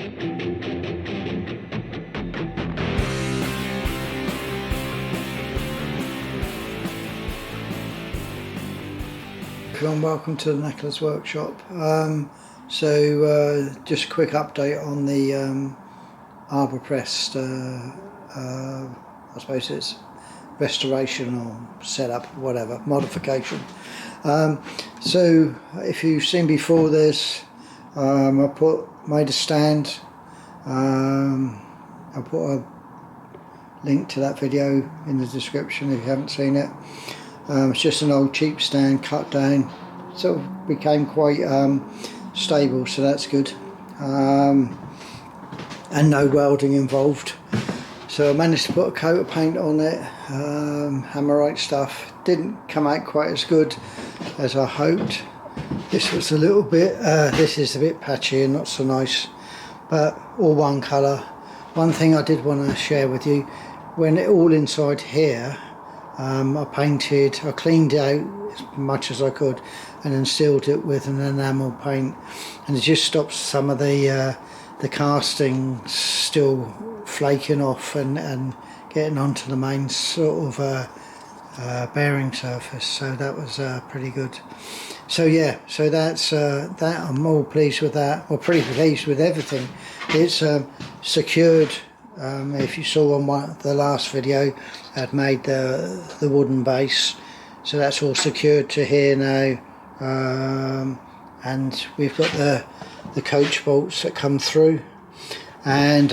Everyone, welcome to the Knacklers workshop. Just a quick update on the Arbor Press, I suppose it's restoration or setup, whatever, modification. So if you've seen before this, I made a stand. I'll put a link to that video in the description if you haven't seen it. It's just an old cheap stand cut down, sort of became quite stable, so that's good, and no welding involved. So I managed to put a coat of paint on it, hammerite stuff. Didn't come out quite as good as I hoped. This was a little bit, this is a bit patchy and not so nice, but all one colour. One thing I did want to share with you, when it all inside here, I cleaned out as much as I could and then sealed it with an enamel paint, and it just stops some of the casting still flaking off and getting onto the main sort of bearing surface, so that was pretty good. So yeah, so that's that. I'm all pleased with that, or pretty pleased with everything. It's secured. If you saw on the last video, I'd made the wooden base, so that's all secured to here now, and we've got the coach bolts that come through. And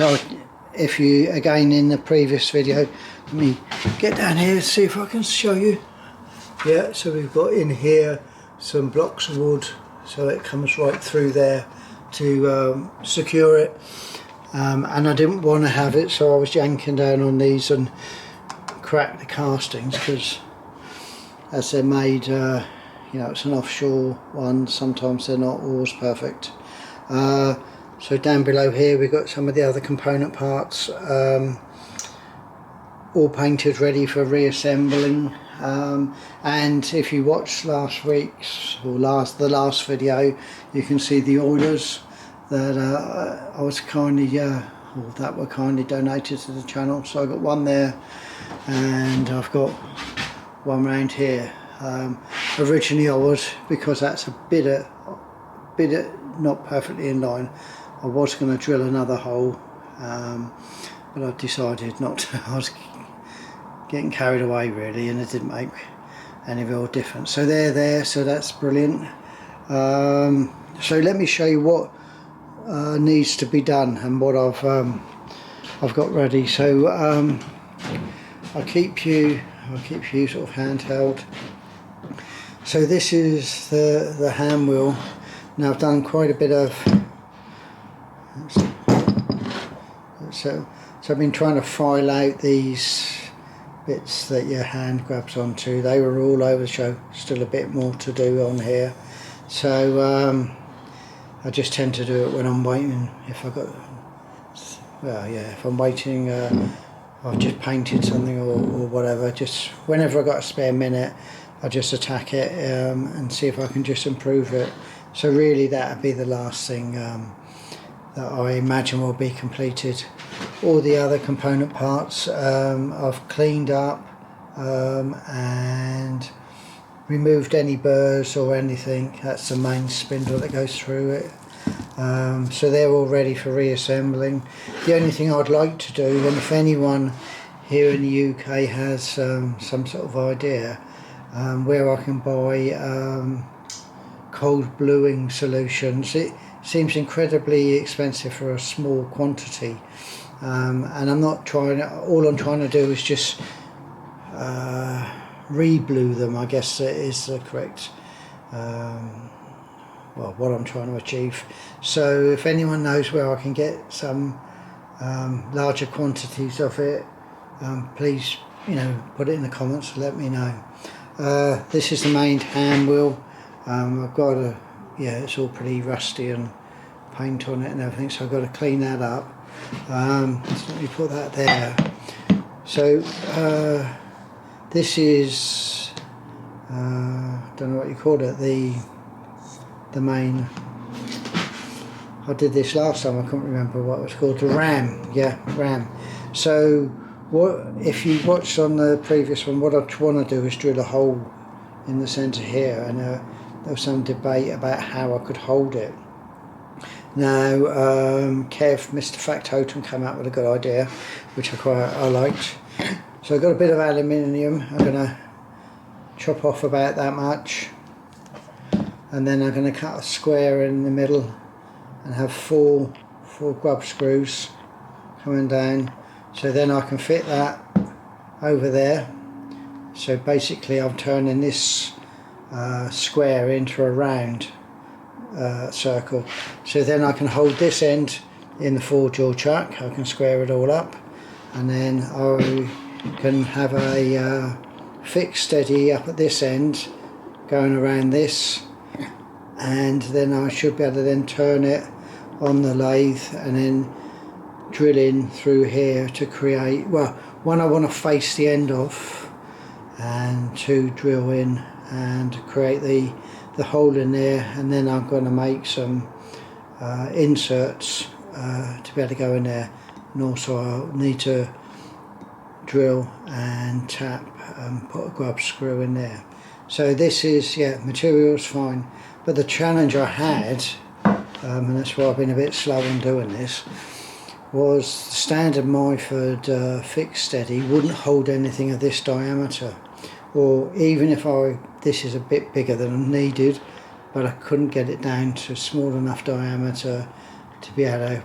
if you, again in the previous video, let me get down here, see if I can show you. Yeah, so we've got in here some blocks of wood, so it comes right through there to secure it. And I didn't want to have it, so I was yanking down on these and crack the castings, because as they're made, you know, it's an offshore one, sometimes they're not always perfect. So down below here we've got some of the other component parts, all painted, ready for reassembling. And if you watched last week's, or the last video, you can see the oilers that I was kindly, or that were kindly donated to the channel. So I got one there, and I've got one round here. Originally I was, because that's a bit not perfectly in line, I was going to drill another hole, but I decided not to. I was getting carried away really, and it didn't make any real difference. So they're there, so that's brilliant. So let me show you what needs to be done and what I've got ready. So I'll keep you sort of handheld. So this is the hand wheel. Now I've done quite a bit of, so I've been trying to file out these bits that your hand grabs onto. They were all over the show, still a bit more to do on here. So I just tend to do it when I'm waiting. If I'm waiting, I've just painted something or whatever, just whenever I've got a spare minute, I just attack it and see if I can just improve it. So really that would be the last thing that I imagine will be completed. All the other component parts I've cleaned up and removed any burrs or anything. That's the main spindle that goes through it. So they're all ready for reassembling. The only thing I'd like to do, and if anyone here in the UK has some sort of idea where I can buy cold bluing solutions, it seems incredibly expensive for a small quantity, and I'm not trying, all I'm trying to do is just re-blue them, I guess is the correct well, what I'm trying to achieve. So if anyone knows where I can get some larger quantities of it, please, you know, put it in the comments and let me know. This is the main hand wheel. I've got a, yeah, it's all pretty rusty and paint on it and everything, so I've got to clean that up. So let me put that there. So this is don't know what you call it, the main I did this last time, I couldn't remember what it was called, the ram, yeah, ram. So what if you watched on the previous one, what I want to do is drill a hole in the centre here, and there was some debate about how I could hold it. Now Mr. Factotum came out with a good idea, which I liked. So I've got a bit of aluminium. I'm going to chop off about that much, and then I'm going to cut a square in the middle and have four grub screws coming down, so then I can fit that over there. So basically I'm turning this square into a round circle, so then I can hold this end in the 4-jaw chuck. I can square it all up, and then I can have a fixed steady up at this end going around this, and then I should be able to then turn it on the lathe and then drill in through here to create, well, one I want to face the end of, and two, drill in and create the hole in there, and then I'm going to make some inserts to be able to go in there, and also I'll need to drill and tap and put a grub screw in there. So this is, yeah, material's fine, but the challenge I had, and that's why I've been a bit slow in doing this, was the standard Myford fixed steady wouldn't hold anything of this diameter, or even if this is a bit bigger than needed, but I couldn't get it down to a small enough diameter to be able to,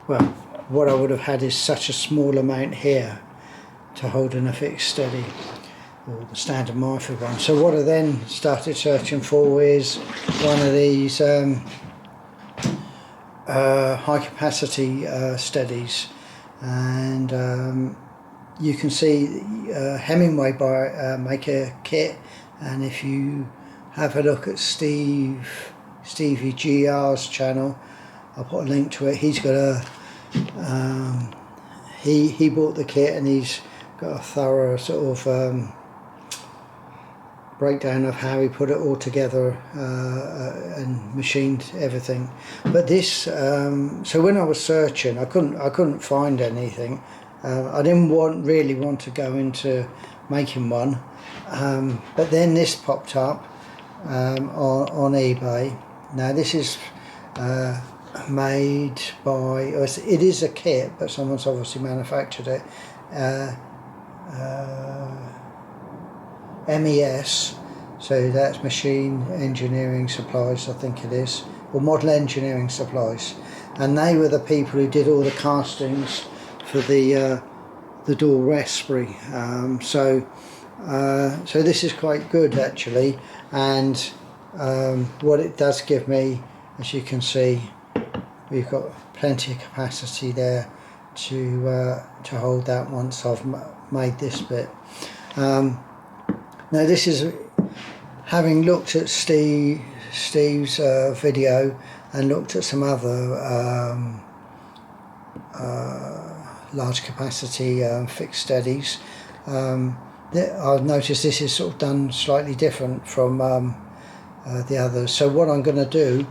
well, what I would have had is such a small amount here to hold in a fixed steady, or the standard Myford one. So what I then started searching for is one of these high capacity steadies, and you can see Hemingway make a kit, and if you have a look at Stevie GR's channel, I'll put a link to it. He's got a he bought the kit, and he's got a thorough sort of breakdown of how he put it all together and machined everything. But this, so when I was searching, I couldn't find anything. I didn't really want to go into making one, but then this popped up on eBay. Now this is made by, it is a kit, but someone's obviously manufactured it. MES, so that's Machine Engineering Supplies, I think it is, or Model Engineering Supplies, and they were the people who did all the castings for the door Raspberry. So this is quite good actually, and what it does give me, as you can see, we've got plenty of capacity there to hold that once I've made this bit. Now this is, having looked at Steve's video and looked at some other large capacity fixed steadies, I've noticed this is sort of done slightly different from the others. So what I'm going to do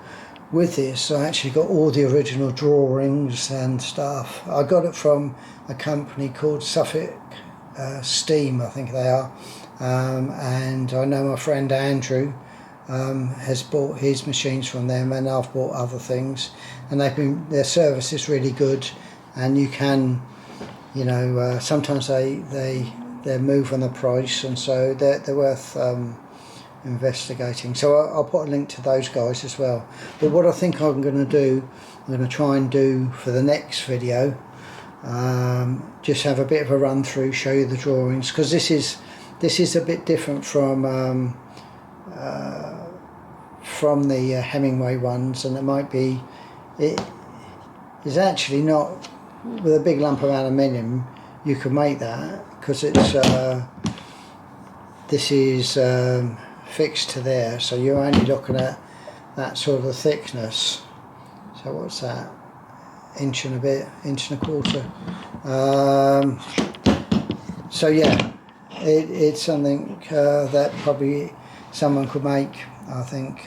with this, I actually got all the original drawings and stuff. I got it from a company called Suffolk Steam, I think they are. And I know my friend Andrew has bought his machines from them, and I've bought other things, and their service is really good, and you can, you know, sometimes they move on the price, and so they're worth investigating. So I'll put a link to those guys as well. But what I think I'm going to do, I'm going to try and do for the next video, just have a bit of a run through, show you the drawings, because this is a bit different from the Hemingway ones, and it is actually not, with a big lump of aluminium you can make that, because it's this is fixed to there, so you're only looking at that sort of thickness. So what's that, inch and a bit, inch and a quarter. So yeah, it's something that probably someone could make, I think,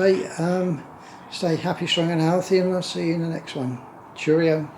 update. Stay happy, strong and healthy, and I'll see you in the next one. Cheerio.